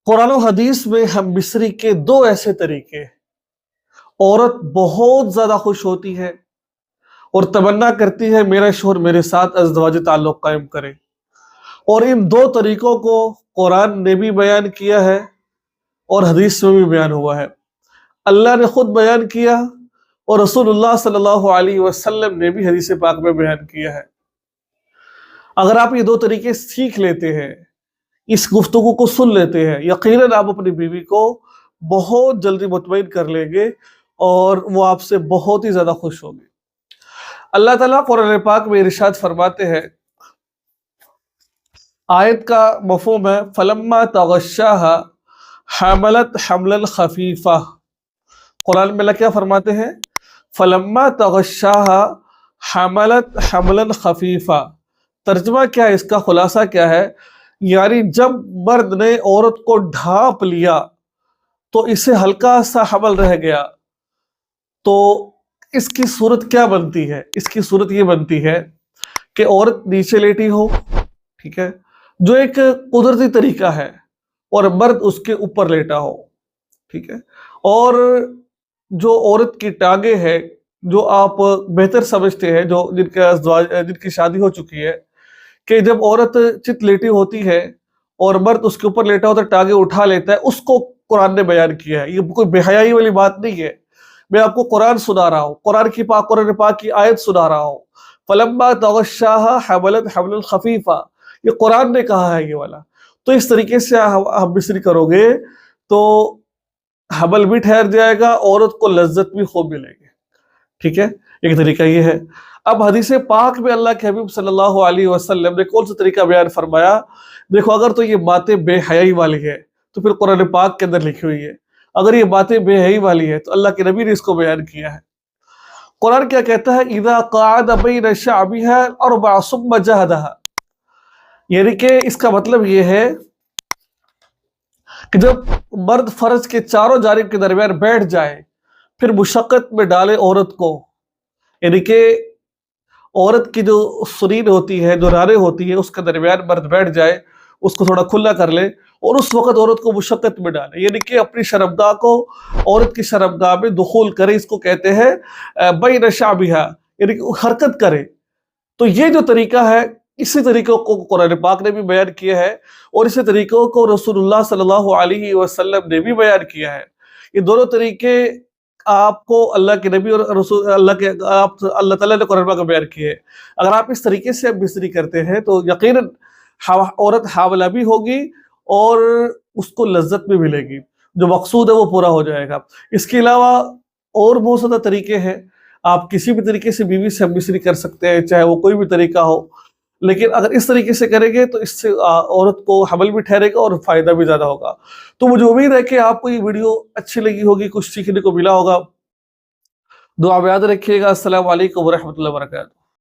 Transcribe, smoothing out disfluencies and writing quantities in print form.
कुरान और हदीस में हम मिस्री के दो ऐसे तरीके, औरत बहुत ज्यादा खुश होती है और तमन्ना करती है मेरा शोहर मेरे साथ अज़दवाज ताल्लुक़ कायम करे, और इन दो तरीकों को कुरान ने भी बयान किया है और हदीस में भी बयान हुआ है। अल्लाह ने खुद बयान किया और रसूलुल्लाह सल्लल्लाहु अलैहि वसल्लम ने भी हदीस पाक में बयान किया है। अगर आप ये दो तरीके सीख लेते हैं, इस गुफ्तगू को सुन लेते हैं, यकीनन आप अपनी बीवी को बहुत जल्दी मुतमईन कर लेंगे और वो आपसे बहुत ही ज्यादा खुश होगी। अल्लाह ताला कुरान पाक में इरशाद फरमाते हैं, आयत का मफ़हूम है फलम्मा तगश्शाहा हमलत हमलन खफीफा। कुरान में अल्लाह क्या फरमाते हैं? फलम्मा तगश्शाहा हमलत हमलन खफीफा। तर्जमा क्या है, इसका खुलासा क्या है? यानी जब मर्द ने औरत को ढांप लिया तो इसे हल्का सा हमल रह गया, तो इसकी सूरत क्या बनती है? इसकी सूरत ये बनती है कि औरत नीचे लेटी हो, ठीक है, जो एक कुदरती तरीका है, और मर्द उसके ऊपर लेटा हो, ठीक है, और जो औरत की टांगे हैं, जो आप बेहतर समझते हैं, जो जिनकी शादी हो चुकी है, कि जब औरत चित लेटी होती है और मर्द उसके ऊपर लेटा होता है, टांगे उठा लेता है, उसको कुरान ने बयान किया है। ये कोई बेहयाई वाली बात नहीं है, मैं आपको कुरान सुना रहा हूँ, कुरान पाक की आयत सुना रहा हूँ। फलम्मा तगश्शाहा हमलत हमलन खफीफा, ये कुरान ने कहा है ये वाला। तो इस तरीके से हम मिस्री करोगे तो हमल भी ठहर जाएगा, औरत को लज्जत भी खूब मिलेगी, ठीक है। एक तरीका ये है। अब हदीस पाक में अल्लाह के हबीब सल्लल्लाहु अलैहि वसल्लम ने कौन सा तरीका बयान फरमाया? देखो, अगर तो ये बातें बेहयाई वाली है तो फिर कुरान पाक के अंदर लिखी हुई है। अगर ये बातें बेहयाई वाली है तो अल्लाह के नबी ने इसको बयान किया है। कुरान क्या कहता है? इज़ा क़अद बैन शअबिहा अर्बअ सुम्मा जहदहा। यानी कि इसका मतलब ये है कि जब मर्द फर्ज के चारों जानिब के दरमियान बैठ जाए, फिर मुशक्कत में डाले औरत को, यानी कि औरत की जो सुरीन होती है, जो राने होती है, उसके दरमियान मर्द बैठ जाए, उसको थोड़ा खुला कर ले और उस वक्त औरत को मुशक्कत में डाले, यानी कि अपनी शर्मगाह को औरत की शर्मगाह में दुखूल करे। इसको कहते हैं बैन शअबिहा, यानी कि हरकत करे। तो ये जो तरीका है, इसी तरीकों को कुरान पाक ने भी बयान किया है और इसी तरीकों को रसूलुल्लाह सल्लल्लाहु अलैहि वसल्लम ने भी बयान किया है। ये दोनों तरीके आपको अल्लाह के नबी और रसूल अल्लाह ताला ने कुरान में बयान किए। अगर आप इस तरीके से मिस्री करते हैं तो यकीनन औरत हावला भी होगी और उसको लज्जत भी मिलेगी, जो मकसूद है वो पूरा हो जाएगा। इसके अलावा और बहुत सारे तरीके हैं, आप किसी भी तरीके से बीवी से मिस्री कर सकते हैं, चाहे वो कोई भी तरीका हो, लेकिन अगर इस तरीके से करेंगे तो इससे औरत को हमल भी ठहरेगा और फायदा भी ज्यादा होगा। तो मुझे उम्मीद है कि आपको ये वीडियो अच्छी लगी होगी, कुछ सीखने को मिला होगा। दुआ में याद रखिएगा। अस्सलाम वालेकुम व रहमतुल्लाहि व बरकातहू।